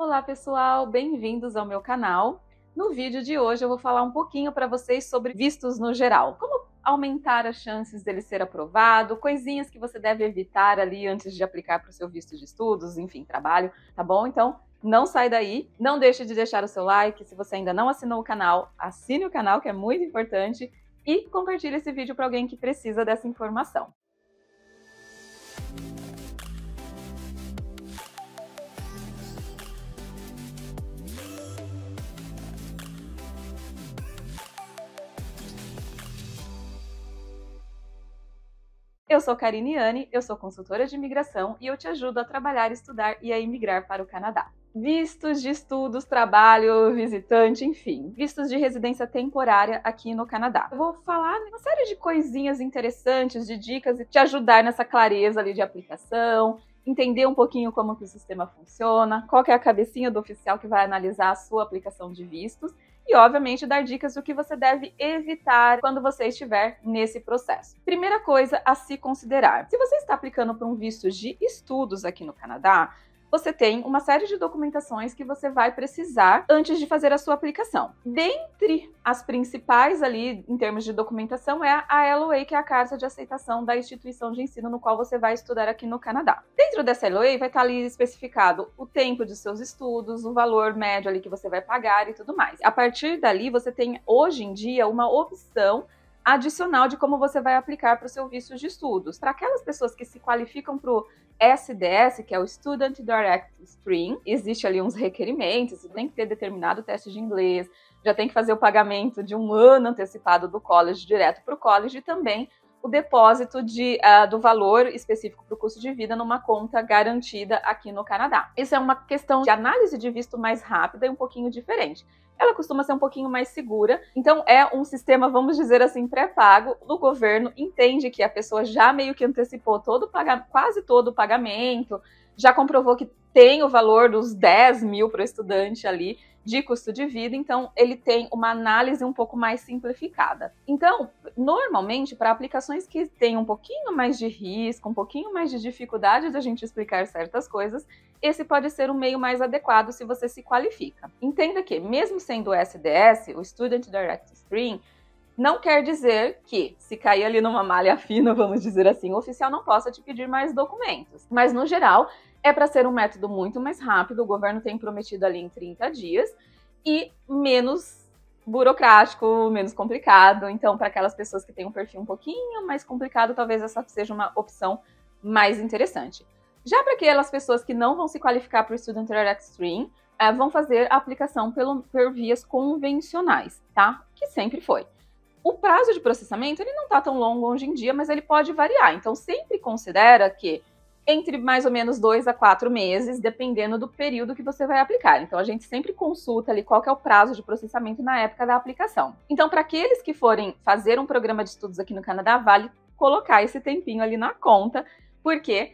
Olá pessoal, bem-vindos ao meu canal. No vídeo de hoje eu vou falar um pouquinho para vocês sobre vistos no geral. Como aumentar as chances dele ser aprovado, coisinhas que você deve evitar ali antes de aplicar para o seu visto de estudos, enfim, trabalho, tá bom? Então não sai daí, não deixe de deixar o seu like, se você ainda não assinou o canal, assine o canal que é muito importante e compartilhe esse vídeo para alguém que precisa dessa informação. Eu sou Karine Anne, eu sou consultora de imigração e eu te ajudo a trabalhar, estudar e a imigrar para o Canadá. Vistos de estudos, trabalho, visitante, enfim, vistos de residência temporária aqui no Canadá. Eu vou falar uma série de coisinhas interessantes, de dicas e te ajudar nessa clareza ali de aplicação, entender um pouquinho como que o sistema funciona, qual que é a cabecinha do oficial que vai analisar a sua aplicação de vistos e, obviamente, dar dicas do que você deve evitar quando você estiver nesse processo. Primeira coisa a se considerar: se você está aplicando para um visto de estudos aqui no Canadá, você tem uma série de documentações que você vai precisar antes de fazer a sua aplicação. Dentre as principais ali, em termos de documentação, é a LOA, que é a Carta de Aceitação da instituição de ensino no qual você vai estudar aqui no Canadá. Dentro dessa LOA vai estar ali especificado o tempo de seus estudos, o valor médio ali que você vai pagar e tudo mais. A partir dali, você tem, hoje em dia, uma opção adicional de como você vai aplicar para o seu visto de estudos. Para aquelas pessoas que se qualificam para o SDS, que é o Student Direct Stream, existe ali uns requerimentos, você tem que ter determinado teste de inglês, já tem que fazer o pagamento de um ano antecipado do college direto para o college e também o depósito do valor específico para o custo de vida numa conta garantida aqui no Canadá. Isso é uma questão de análise de visto mais rápida e um pouquinho diferente. Ela costuma ser um pouquinho mais segura, então é um sistema, vamos dizer assim, pré-pago. O governo entende que a pessoa já meio que antecipou quase todo o pagamento, já comprovou que tem o valor dos 10 mil para o estudante ali de custo de vida, então ele tem uma análise um pouco mais simplificada. Então, normalmente, para aplicações que têm um pouquinho mais de risco, um pouquinho mais de dificuldade da gente explicar certas coisas, esse pode ser o meio mais adequado se você se qualifica. Entenda que, mesmo sendo o SDS, o Student Direct Stream, não quer dizer que, se cair ali numa malha fina, vamos dizer assim, o oficial não possa te pedir mais documentos. Mas, no geral, é para ser um método muito mais rápido, o governo tem prometido ali em 30 dias, e menos burocrático, menos complicado. Então, para aquelas pessoas que têm um perfil um pouquinho mais complicado, talvez essa seja uma opção mais interessante. Já para aquelas pessoas que não vão se qualificar para o Student Direct Stream, vão fazer a aplicação por vias convencionais, tá? Que sempre foi. O prazo de processamento, ele não está tão longo hoje em dia, mas ele pode variar. Então, sempre considera que entre mais ou menos 2 a 4 meses, dependendo do período que você vai aplicar. Então, a gente sempre consulta ali qual que é o prazo de processamento na época da aplicação. Então, para aqueles que forem fazer um programa de estudos aqui no Canadá, vale colocar esse tempinho ali na conta, porque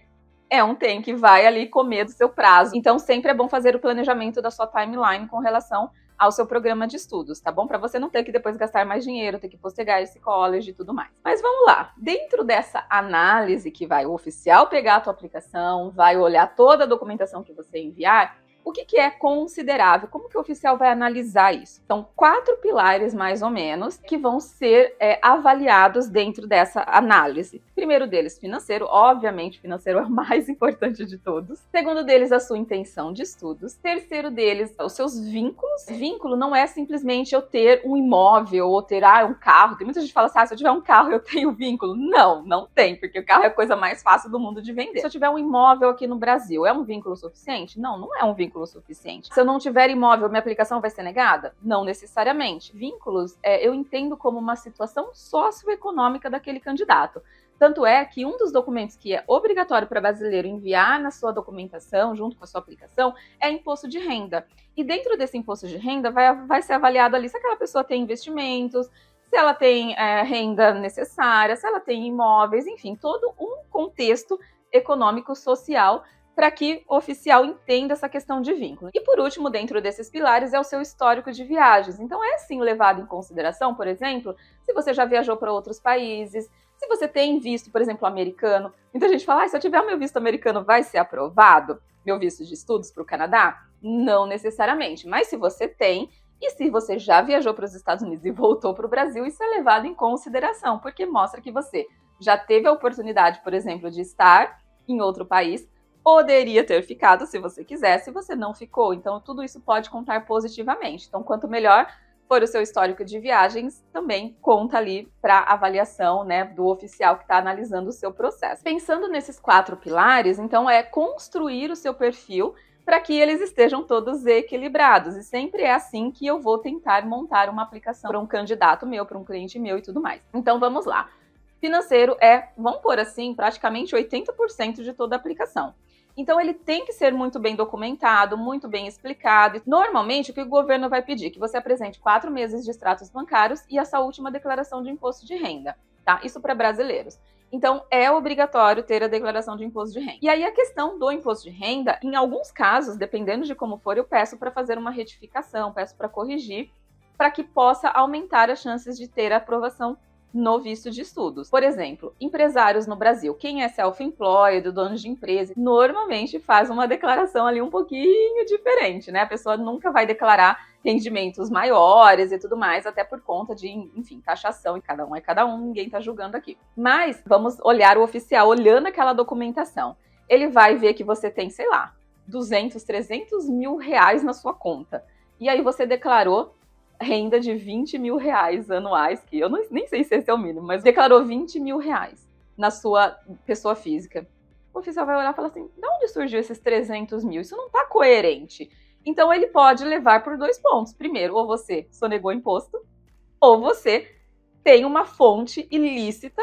é um tempo que vai ali comer do seu prazo. Então, sempre é bom fazer o planejamento da sua timeline com relação ao seu programa de estudos, tá bom? Para você não ter que depois gastar mais dinheiro, ter que postergar esse college e tudo mais. Mas vamos lá. Dentro dessa análise que vai o oficial pegar a tua aplicação, vai olhar toda a documentação que você enviar, o que é considerável? Como que o oficial vai analisar isso? São 4 pilares, mais ou menos, que vão ser avaliados dentro dessa análise. Primeiro deles, financeiro. Obviamente, financeiro é o mais importante de todos. Segundo deles, a sua intenção de estudos. Terceiro deles, os seus vínculos. Vínculo não é simplesmente eu ter um imóvel ou ter um carro. Tem muita gente que fala assim, se eu tiver um carro, eu tenho vínculo. Não, não tem, porque o carro é a coisa mais fácil do mundo de vender. Se eu tiver um imóvel aqui no Brasil, é um vínculo suficiente? Não, não é um vínculo suficiente. Se eu não tiver imóvel, minha aplicação vai ser negada? Não necessariamente. Vínculos, eu entendo como uma situação socioeconômica daquele candidato. Tanto é que um dos documentos que é obrigatório para brasileiro enviar na sua documentação, junto com a sua aplicação, é imposto de renda. E dentro desse imposto de renda vai ser avaliado ali se aquela pessoa tem investimentos, se ela tem renda necessária, se ela tem imóveis, enfim, todo um contexto econômico, social, para que o oficial entenda essa questão de vínculo. E por último, dentro desses pilares, é o seu histórico de viagens. Então é sim levado em consideração, por exemplo, se você já viajou para outros países, Se você tem visto, por exemplo, americano, muita gente fala, se eu tiver o meu visto americano, vai ser aprovado? Meu visto de estudos para o Canadá? Não necessariamente, mas se você tem, e se você já viajou para os Estados Unidos e voltou para o Brasil, isso é levado em consideração, porque mostra que você já teve a oportunidade, por exemplo, de estar em outro país, poderia ter ficado se você quisesse, você não ficou. Então, tudo isso pode contar positivamente. Então, quanto melhor for o seu histórico de viagens, também conta ali para avaliação, né, do oficial que está analisando o seu processo. Pensando nesses 4 pilares, então, é construir o seu perfil para que eles estejam todos equilibrados. E sempre é assim que eu vou tentar montar uma aplicação para um candidato meu, para um cliente meu e tudo mais. Então, vamos lá. Financeiro é, vamos pôr assim, praticamente 80% de toda a aplicação. Então, ele tem que ser muito bem documentado, muito bem explicado. Normalmente, o que o governo vai pedir? Que você apresente 4 meses de extratos bancários e essa última declaração de imposto de renda, tá? Isso para brasileiros. Então, é obrigatório ter a declaração de imposto de renda. E aí, a questão do imposto de renda, em alguns casos, dependendo de como for, eu peço para fazer uma retificação, peço para corrigir, para que possa aumentar as chances de ter a aprovação no visto de estudos. Por exemplo, empresários no Brasil, quem é self-employed, dono de empresa, normalmente faz uma declaração ali um pouquinho diferente, né? A pessoa nunca vai declarar rendimentos maiores e tudo mais, até por conta de, enfim, taxação, e cada um é cada um, ninguém tá julgando aqui. Mas vamos olhar o oficial, olhando aquela documentação. Ele vai ver que você tem, sei lá, 200, 300 mil reais na sua conta. E aí você declarou renda de 20 mil reais anuais, que eu nem sei se esse é o mínimo, mas declarou 20 mil reais na sua pessoa física. O oficial vai olhar e falar assim, de onde surgiu esses 300 mil? Isso não está coerente. Então, ele pode levar por 2 pontos. Primeiro, ou você sonegou imposto, ou você tem uma fonte ilícita,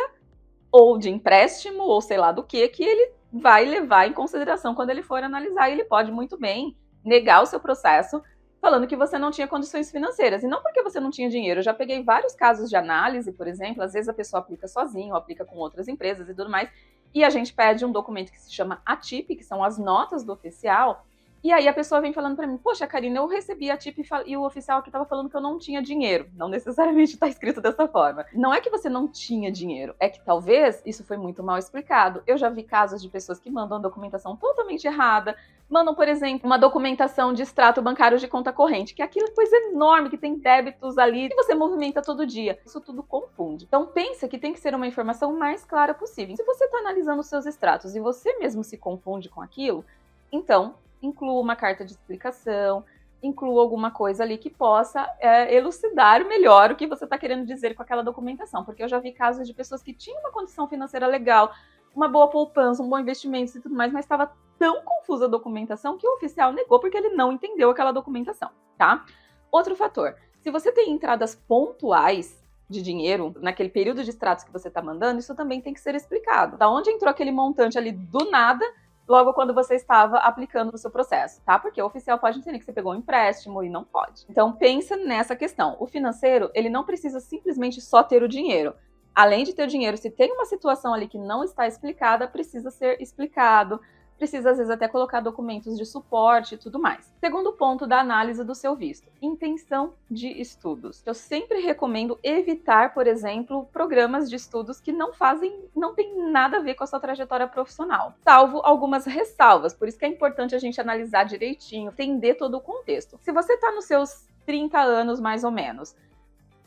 ou de empréstimo, ou sei lá do que ele vai levar em consideração quando ele for analisar. E ele pode muito bem negar o seu processo, falando que você não tinha condições financeiras. E não porque você não tinha dinheiro. Eu já peguei vários casos de análise, por exemplo. Às vezes a pessoa aplica sozinho, ou aplica com outras empresas e tudo mais. E a gente pede um documento que se chama ATIP, que são as notas do oficial. E aí a pessoa vem falando para mim, poxa, Karina, eu recebi a ATIP e o oficial aqui estava falando que eu não tinha dinheiro. Não necessariamente está escrito dessa forma. Não é que você não tinha dinheiro, é que talvez isso foi muito mal explicado. Eu já vi casos de pessoas que mandam a documentação totalmente errada, mandam, por exemplo, uma documentação de extrato bancário de conta corrente, que é aquela coisa enorme que tem débitos ali que você movimenta todo dia. Isso tudo confunde. Então pensa que tem que ser uma informação mais clara possível. Se você está analisando os seus extratos e você mesmo se confunde com aquilo, então inclua uma carta de explicação, inclua alguma coisa ali que possa elucidar melhor o que você está querendo dizer com aquela documentação. Porque eu já vi casos de pessoas que tinham uma condição financeira legal, uma boa poupança, um bom investimento e tudo mais, mas estava tão confusa a documentação que o oficial negou porque ele não entendeu aquela documentação, tá? Outro fator, se você tem entradas pontuais de dinheiro naquele período de extratos que você está mandando, isso também tem que ser explicado. Da onde entrou aquele montante ali do nada, logo quando você estava aplicando o seu processo, tá? Porque o oficial pode entender que você pegou um empréstimo e não pode. Então, pensa nessa questão. O financeiro, ele não precisa simplesmente só ter o dinheiro. Além de ter o dinheiro, se tem uma situação ali que não está explicada, precisa ser explicado, precisa às vezes até colocar documentos de suporte e tudo mais. Segundo ponto da análise do seu visto, intenção de estudos. Eu sempre recomendo evitar, por exemplo, programas de estudos que não tem nada a ver com a sua trajetória profissional, salvo algumas ressalvas. Por isso que é importante a gente analisar direitinho, entender todo o contexto. Se você está nos seus 30 anos, mais ou menos,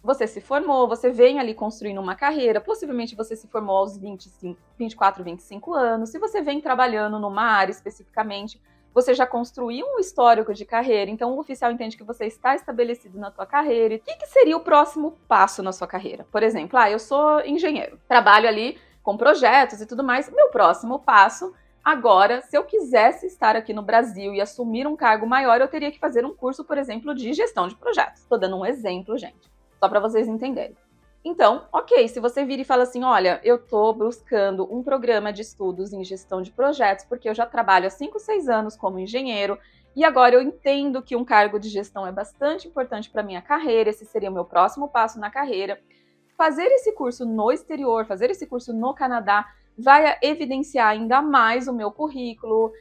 você se formou, você vem ali construindo uma carreira, possivelmente você se formou aos 24, 25 anos, se você vem trabalhando numa área especificamente, você já construiu um histórico de carreira, então o oficial entende que você está estabelecido na tua carreira. E o que seria o próximo passo na sua carreira? Por exemplo, eu sou engenheiro, trabalho ali com projetos e tudo mais, meu próximo passo agora, se eu quisesse estar aqui no Brasil e assumir um cargo maior, eu teria que fazer um curso, por exemplo, de gestão de projetos. Estou dando um exemplo, gente. Só para vocês entenderem. Então, ok, se você vira e fala assim, olha, eu tô buscando um programa de estudos em gestão de projetos, porque eu já trabalho há 5, 6 anos como engenheiro, e agora eu entendo que um cargo de gestão é bastante importante para minha carreira, esse seria o meu próximo passo na carreira. Fazer esse curso no exterior, fazer esse curso no Canadá, vai evidenciar ainda mais o meu currículo,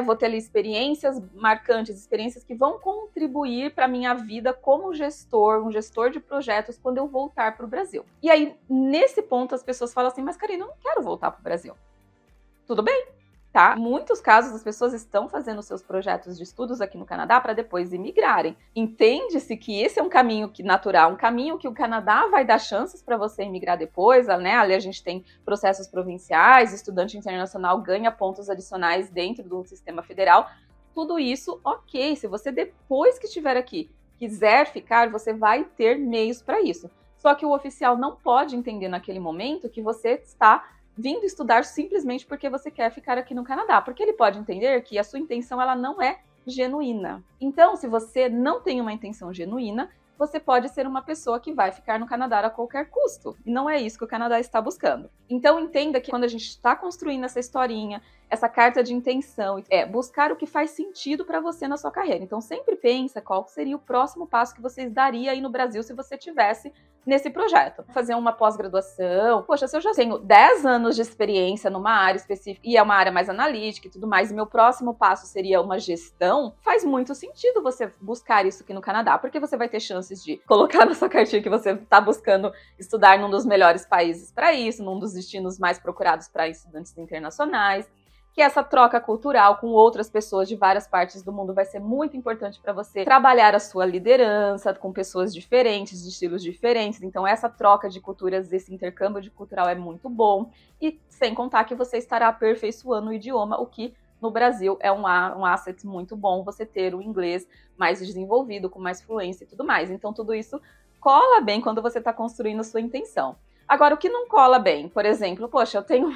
vou ter ali experiências marcantes, experiências que vão contribuir para a minha vida como gestor, um gestor de projetos, quando eu voltar para o Brasil. E aí, nesse ponto, as pessoas falam assim, mas Karina, eu não quero voltar para o Brasil. Tudo bem, tá? Em muitos casos, as pessoas estão fazendo seus projetos de estudos aqui no Canadá para depois imigrarem. Entende-se que esse é um caminho natural, um caminho que o Canadá vai dar chances para você imigrar depois, né? Ali a gente tem processos provinciais, estudante internacional ganha pontos adicionais dentro do sistema federal. Tudo isso, ok. Se você, depois que estiver aqui, quiser ficar, você vai ter meios para isso. Só que o oficial não pode entender naquele momento que você está vindo estudar simplesmente porque você quer ficar aqui no Canadá, porque ele pode entender que a sua intenção ela não é genuína. Então, se você não tem uma intenção genuína, você pode ser uma pessoa que vai ficar no Canadá a qualquer custo. E não é isso que o Canadá está buscando. Então, entenda que quando a gente está construindo essa historinha, essa carta de intenção, é buscar o que faz sentido para você na sua carreira. Então, sempre pensa qual seria o próximo passo que você daria aí no Brasil se você tivesse nesse projeto. Fazer uma pós-graduação. Poxa, se eu já tenho 10 anos de experiência numa área específica e é uma área mais analítica e tudo mais, e meu próximo passo seria uma gestão, faz muito sentido você buscar isso aqui no Canadá, porque você vai ter chances de colocar na sua cartinha que você está buscando estudar num dos melhores países para isso, num dos destinos mais procurados para estudantes internacionais. Que essa troca cultural com outras pessoas de várias partes do mundo vai ser muito importante para você trabalhar a sua liderança com pessoas diferentes, de estilos diferentes. Então, essa troca de culturas, esse intercâmbio de cultural é muito bom. E sem contar que você estará aperfeiçoando o idioma, o que no Brasil é um asset muito bom você ter o inglês mais desenvolvido, com mais fluência e tudo mais. Então, tudo isso cola bem quando você está construindo a sua intenção. Agora, o que não cola bem, por exemplo, poxa, eu tenho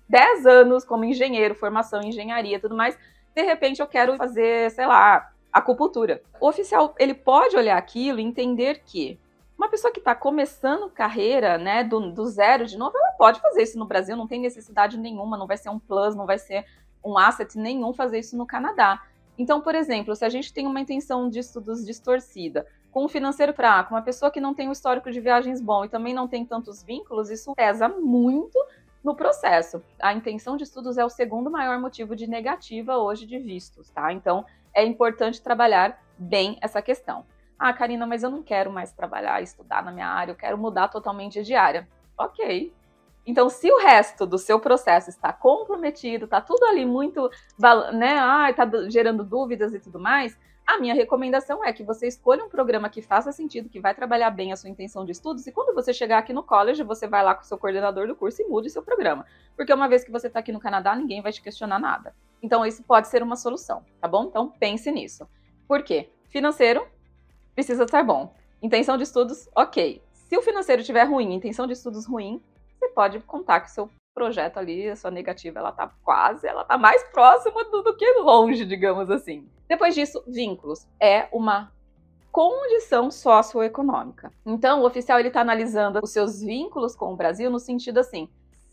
10 anos como engenheiro, formação em engenharia e tudo mais, de repente eu quero fazer, sei lá, acupuntura. O oficial, ele pode olhar aquilo e entender que uma pessoa que está começando carreira, né, do zero de novo, ela pode fazer isso no Brasil, não tem necessidade nenhuma, não vai ser um plus, não vai ser um asset nenhum fazer isso no Canadá. Então, por exemplo, se a gente tem uma intenção de estudos distorcida, com um financeiro fraco, uma pessoa que não tem um histórico de viagens bom e também não tem tantos vínculos, isso pesa muito no processo. A intenção de estudos é o segundo maior motivo de negativa hoje de vistos, tá? Então, é importante trabalhar bem essa questão. Ah, Karina, mas eu não quero mais trabalhar, estudar na minha área, eu quero mudar totalmente de área. Ok. Então, se o resto do seu processo está comprometido, tá tudo ali muito, né, tá gerando dúvidas e tudo mais, a minha recomendação é que você escolha um programa que faça sentido, que vai trabalhar bem a sua intenção de estudos, e quando você chegar aqui no college, você vai lá com o seu coordenador do curso e mude seu programa. Porque uma vez que você está aqui no Canadá, ninguém vai te questionar nada. Então, isso pode ser uma solução, tá bom? Então, pense nisso. Por quê? Financeiro precisa estar bom. Intenção de estudos, ok. Se o financeiro estiver ruim, intenção de estudos ruim, você pode contar que o seu projeto ali, a sua negativa, ela tá mais próxima do que longe, digamos assim. Depois disso, vínculos. É uma condição socioeconômica. Então, o oficial, ele tá analisando os seus vínculos com o Brasil no sentido assim,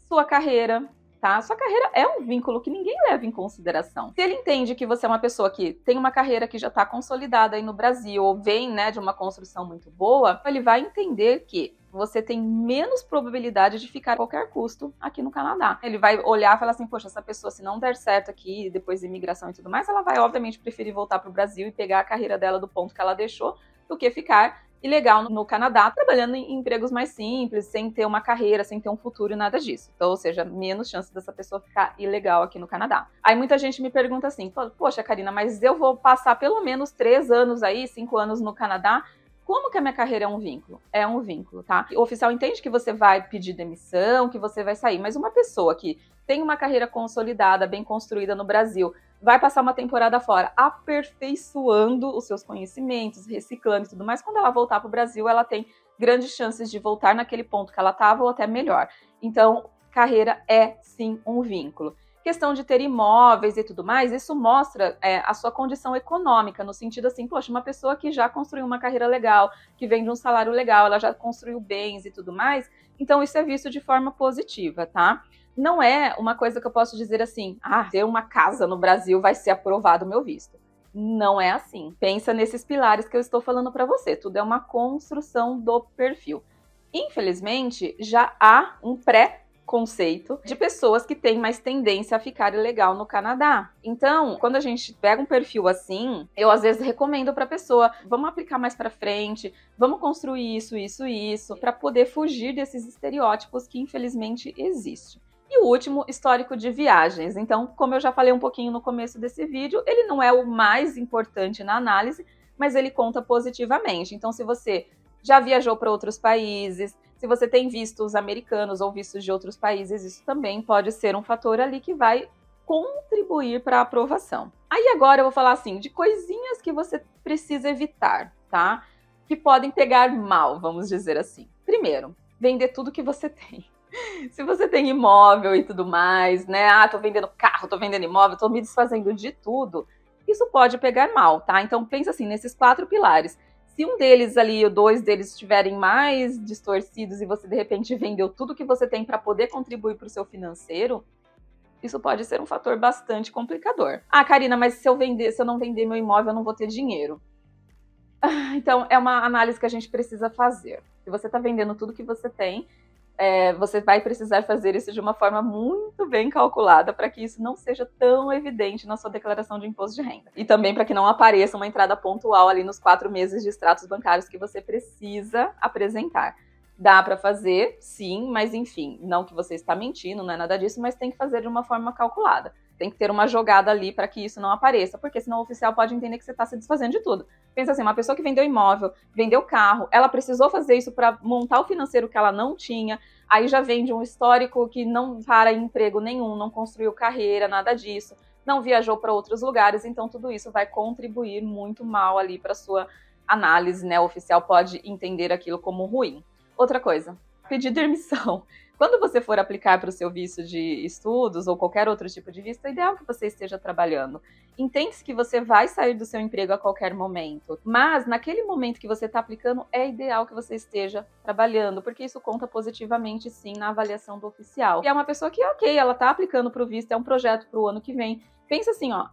sua carreira, tá? Sua carreira é um vínculo que ninguém leva em consideração. Se ele entende que você é uma pessoa que tem uma carreira que já tá consolidada aí no Brasil, ou vem, né, de uma construção muito boa, ele vai entender que você tem menos probabilidade de ficar a qualquer custo aqui no Canadá. Ele vai olhar e falar assim, poxa, essa pessoa, se não der certo aqui, depois de imigração e tudo mais, ela vai, obviamente, preferir voltar para o Brasil e pegar a carreira dela do ponto que ela deixou, do que ficar ilegal no Canadá, trabalhando em empregos mais simples, sem ter uma carreira, sem ter um futuro e nada disso. Então, ou seja, menos chance dessa pessoa ficar ilegal aqui no Canadá. Aí muita gente me pergunta assim, poxa, Karina, mas eu vou passar pelo menos 3 anos aí, 5 anos no Canadá, como que a minha carreira é um vínculo? É um vínculo, tá? O oficial entende que você vai pedir demissão, que você vai sair, mas uma pessoa que tem uma carreira consolidada, bem construída no Brasil, vai passar uma temporada fora aperfeiçoando os seus conhecimentos, reciclando e tudo mais. Quando ela voltar para o Brasil, ela tem grandes chances de voltar naquele ponto que ela estava ou até melhor. Então, carreira é sim um vínculo. Questão de ter imóveis e tudo mais, isso mostra a sua condição econômica, no sentido assim, poxa, uma pessoa que já construiu uma carreira legal, que vem de um salário legal, ela já construiu bens e tudo mais, então isso é visto de forma positiva, tá? Não é uma coisa que eu posso dizer assim, ter uma casa no Brasil vai ser aprovado o meu visto. Não é assim. Pensa nesses pilares que eu estou falando para você, tudo é uma construção do perfil. Infelizmente, já há um conceito de pessoas que têm mais tendência a ficar ilegal no Canadá. Então, quando a gente pega um perfil assim, eu às vezes recomendo para a pessoa, vamos aplicar mais para frente, vamos construir isso, para poder fugir desses estereótipos que infelizmente existem. E o último, histórico de viagens. Então, como eu já falei um pouquinho no começo desse vídeo, ele não é o mais importante na análise, mas ele conta positivamente. Então, se você já viajou para outros países, se você tem vistos americanos ou vistos de outros países, isso também pode ser um fator ali que vai contribuir para a aprovação. Aí agora eu vou falar assim, de coisinhas que você precisa evitar, tá? Que podem pegar mal, vamos dizer assim. Primeiro, vender tudo que você tem. Se você tem imóvel e tudo mais, né? Ah, tô vendendo carro, tô vendendo imóvel, tô me desfazendo de tudo. Isso pode pegar mal, tá? Então pensa assim, nesses 4 pilares. Se um deles ali, ou 2 deles estiverem mais distorcidos e você de repente vendeu tudo que você tem para poder contribuir para o seu financeiro, isso pode ser um fator bastante complicador. Ah, Karina, mas se eu não vender meu imóvel, eu não vou ter dinheiro. Então, é uma análise que a gente precisa fazer. Se você está vendendo tudo que você tem, você vai precisar fazer isso de uma forma muito bem calculada para que isso não seja tão evidente na sua declaração de imposto de renda. E também para que não apareça uma entrada pontual ali nos 4 meses de extratos bancários que você precisa apresentar. Dá para fazer, sim, mas enfim, não que você está mentindo, não é nada disso, mas tem que fazer de uma forma calculada. Tem que ter uma jogada ali para que isso não apareça, porque senão o oficial pode entender que você está se desfazendo de tudo. Pensa assim, uma pessoa que vendeu imóvel, vendeu carro, ela precisou fazer isso para montar o financeiro que ela não tinha, aí já vem de um histórico que não para em emprego nenhum, não construiu carreira, nada disso, não viajou para outros lugares, então tudo isso vai contribuir muito mal ali para sua análise, né? O oficial pode entender aquilo como ruim. Outra coisa, pedir demissão. Quando você for aplicar para o seu visto de estudos ou qualquer outro tipo de visto, é ideal que você esteja trabalhando. Entende-se que você vai sair do seu emprego a qualquer momento, mas naquele momento que você está aplicando, é ideal que você esteja trabalhando, porque isso conta positivamente, sim, na avaliação do oficial. E é uma pessoa que, ok, ela está aplicando para o visto, é um projeto para o ano que vem. Pensa assim, ó,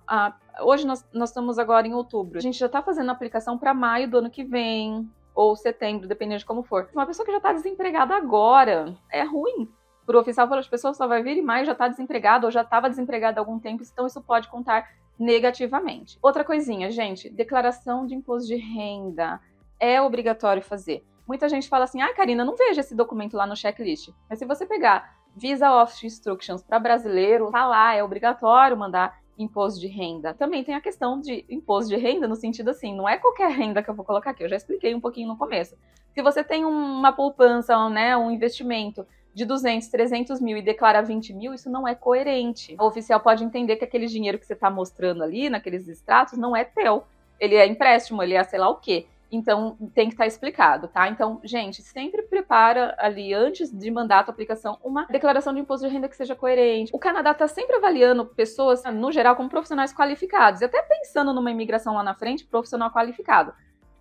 hoje nós estamos agora em outubro, a gente já está fazendo a aplicação para maio do ano que vem, ou setembro, dependendo de como for. Uma pessoa que já está desempregada agora, é ruim. Para o oficial falar, as pessoas só vai vir em maio, já está desempregado, ou já estava desempregado há algum tempo, então isso pode contar negativamente. Outra coisinha, gente, declaração de imposto de renda. É obrigatório fazer. Muita gente fala assim, Karina, não vejo esse documento lá no checklist. Mas se você pegar Visa Office Instructions para brasileiro, tá lá, é obrigatório mandar imposto de renda. Também tem a questão de imposto de renda no sentido assim, não é qualquer renda que eu vou colocar aqui, eu já expliquei um pouquinho no começo. Se você tem uma poupança, né, um investimento de 200, 300 mil e declara 20 mil, isso não é coerente. O oficial pode entender que aquele dinheiro que você está mostrando ali, naqueles extratos, não é teu. Ele é empréstimo, ele é sei lá o quê. Então, tem que estar explicado, tá? Então, gente, sempre prepara ali, antes de mandar a tua aplicação, uma declaração de imposto de renda que seja coerente. O Canadá está sempre avaliando pessoas, no geral, como profissionais qualificados. E até pensando numa imigração lá na frente, profissional qualificado.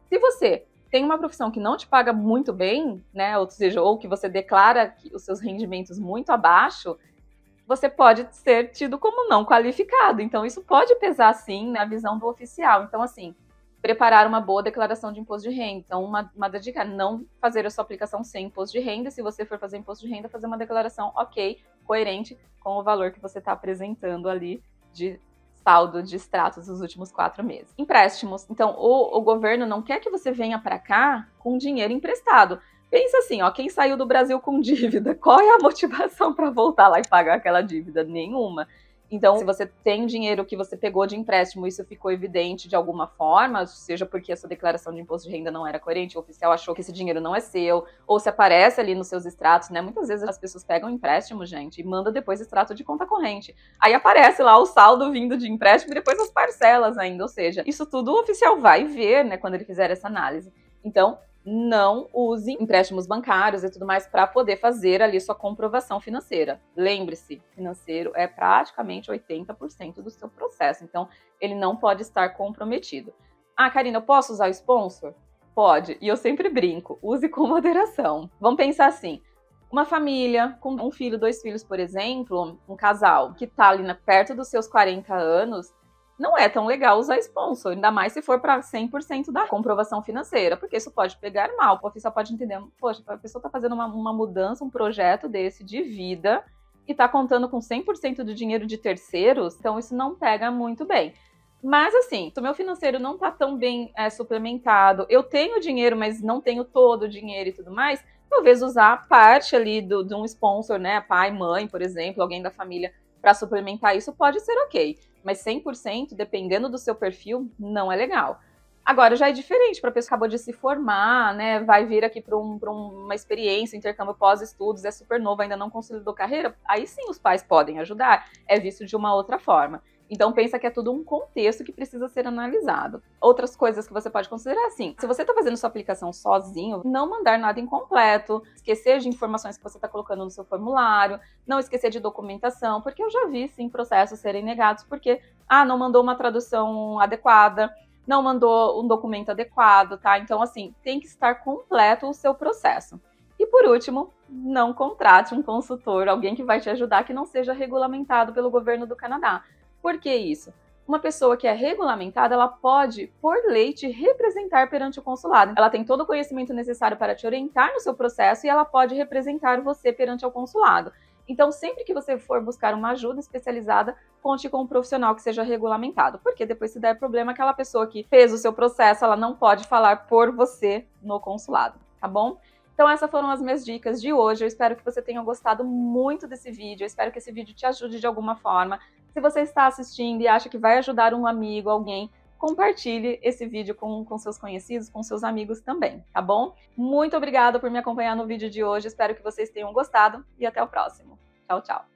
Se você tem uma profissão que não te paga muito bem, né? Ou seja, ou que você declara os seus rendimentos muito abaixo, você pode ser tido como não qualificado. Então, isso pode pesar, sim, na visão do oficial. Então, assim, preparar uma boa declaração de imposto de renda. Então, uma dica é não fazer a sua aplicação sem imposto de renda. Se você for fazer imposto de renda, fazer uma declaração ok, coerente com o valor que você está apresentando ali de saldo de extratos dos últimos 4 meses. Empréstimos. Então, o governo não quer que você venha para cá com dinheiro emprestado. Pensa assim, ó, quem saiu do Brasil com dívida, qual é a motivação para voltar lá e pagar aquela dívida? Nenhuma. Então, se você tem dinheiro que você pegou de empréstimo e isso ficou evidente de alguma forma, seja porque a sua declaração de imposto de renda não era coerente, o oficial achou que esse dinheiro não é seu, ou se aparece ali nos seus extratos, né? Muitas vezes as pessoas pegam empréstimo, gente, e mandam depois extrato de conta corrente. Aí aparece lá o saldo vindo de empréstimo e depois as parcelas ainda, ou seja, isso tudo o oficial vai ver, né, quando ele fizer essa análise. Então, não use empréstimos bancários e tudo mais para poder fazer ali sua comprovação financeira. Lembre-se, financeiro é praticamente 80% do seu processo, então ele não pode estar comprometido. Karina, eu posso usar o sponsor? Pode, e eu sempre brinco, use com moderação. Vamos pensar assim, uma família com 1 filho, 2 filhos, por exemplo, um casal que está ali perto dos seus 40 anos, não é tão legal usar sponsor, ainda mais se for para 100% da comprovação financeira, porque isso pode pegar mal. O oficial pode entender, poxa, a pessoa está fazendo uma mudança, um projeto desse de vida e está contando com 100% do dinheiro de terceiros, então isso não pega muito bem. Mas assim, se o meu financeiro não está tão bem suplementado, eu tenho dinheiro, mas não tenho todo o dinheiro e tudo mais, talvez usar parte ali de um sponsor, né, pai, mãe, por exemplo, alguém da família, para suplementar isso pode ser ok. Mas 100%, dependendo do seu perfil, não é legal. Agora, já é diferente para a pessoa que acabou de se formar, né? Vai vir aqui para uma experiência, intercâmbio pós-estudos, é super novo, ainda não consolidou carreira. Aí sim os pais podem ajudar, é visto de uma outra forma. Então pensa que é tudo um contexto que precisa ser analisado. Outras coisas que você pode considerar assim, se você está fazendo sua aplicação sozinho, não mandar nada incompleto, esquecer de informações que você está colocando no seu formulário, não esquecer de documentação, porque eu já vi sim processos serem negados porque, não mandou uma tradução adequada, não mandou um documento adequado, tá? Então assim, tem que estar completo o seu processo. E por último, não contrate um consultor, alguém que vai te ajudar que não seja regulamentado pelo governo do Canadá. Por que isso? Uma pessoa que é regulamentada, ela pode, por lei, te representar perante o consulado. Ela tem todo o conhecimento necessário para te orientar no seu processo e ela pode representar você perante o consulado. Então, sempre que você for buscar uma ajuda especializada, conte com um profissional que seja regulamentado. Porque depois, se der problema, aquela pessoa que fez o seu processo, ela não pode falar por você no consulado, tá bom? Então essas foram as minhas dicas de hoje, eu espero que você tenha gostado muito desse vídeo, eu espero que esse vídeo te ajude de alguma forma. Se você está assistindo e acha que vai ajudar um amigo, alguém, compartilhe esse vídeo com seus conhecidos, com seus amigos também, tá bom? Muito obrigada por me acompanhar no vídeo de hoje, espero que vocês tenham gostado e até o próximo. Tchau, tchau!